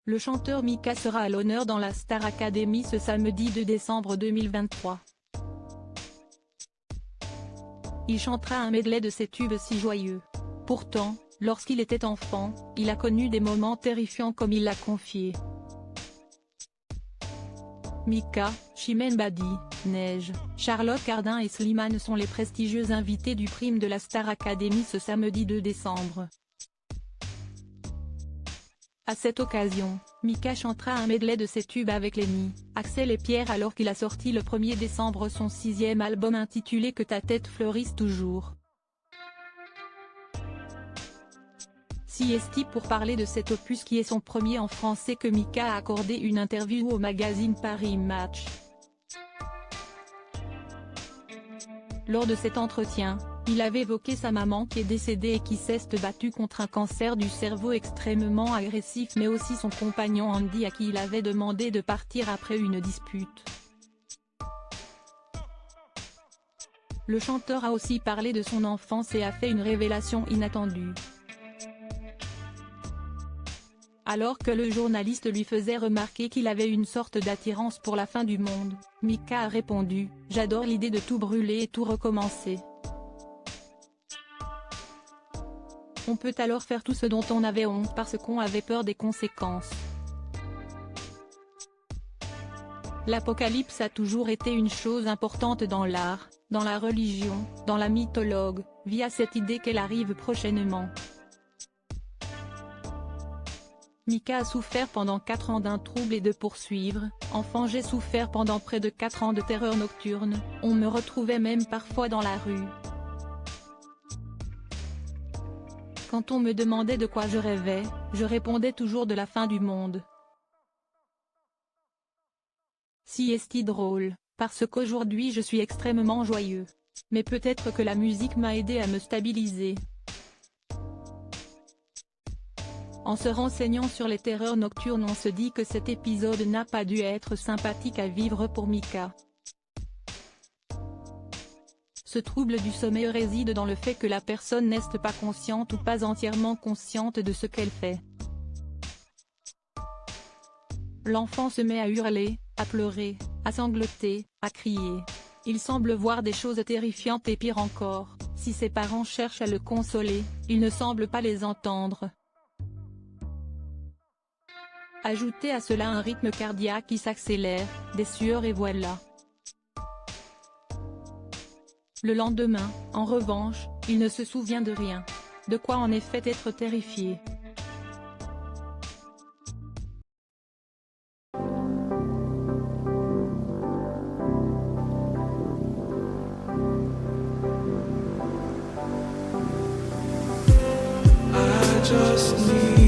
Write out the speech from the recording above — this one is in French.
Le chanteur Mika sera à l'honneur dans la Star Academy ce samedi 2 décembre 2023. Il chantera un medley de ses tubes si joyeux. Pourtant, lorsqu'il était enfant, il a connu des moments terrifiants comme il l'a confié. Mika, Chimène Badi, Neige, Charlotte Cardin et Slimane sont les prestigieux invités du prime de la Star Academy ce samedi 2 décembre. À cette occasion, Mika chantera un medley de ses tubes avec Lenny, Axel et Pierre alors qu'il a sorti le 1er décembre son 6e album intitulé Que ta tête fleurisse toujours. CST pour parler de cet opus qui est son premier en français que Mika a accordé une interview au magazine Paris Match. Lors de cet entretien, il avait évoqué sa maman qui est décédée et qui s'est battue contre un cancer du cerveau extrêmement agressif mais aussi son compagnon Andy à qui il avait demandé de partir après une dispute. Le chanteur a aussi parlé de son enfance et a fait une révélation inattendue. Alors que le journaliste lui faisait remarquer qu'il avait une sorte d'attirance pour la fin du monde, Mika a répondu « J'adore l'idée de tout brûler et tout recommencer. On peut alors faire tout ce dont on avait honte parce qu'on avait peur des conséquences. L'apocalypse a toujours été une chose importante dans l'art, dans la religion, dans la mythologie, via cette idée qu'elle arrive prochainement. Mika a souffert pendant 4 ans d'un trouble et de poursuivre, enfant j'ai souffert pendant près de 4 ans de terreur nocturne, on me retrouvait même parfois dans la rue. Quand on me demandait de quoi je rêvais, je répondais toujours de la fin du monde. Si est-il drôle, parce qu'aujourd'hui je suis extrêmement joyeux. Mais peut-être que la musique m'a aidé à me stabiliser. En se renseignant sur les terreurs nocturnes on se dit que cet épisode n'a pas dû être sympathique à vivre pour Mika. Ce trouble du sommeil réside dans le fait que la personne n'est pas consciente ou pas entièrement consciente de ce qu'elle fait. L'enfant se met à hurler, à pleurer, à sangloter, à crier. Il semble voir des choses terrifiantes et pire encore, si ses parents cherchent à le consoler, il ne semble pas les entendre. Ajoutez à cela un rythme cardiaque qui s'accélère, des sueurs et voilà. Le lendemain, en revanche, il ne se souvient de rien. De quoi en effet être terrifié. I just need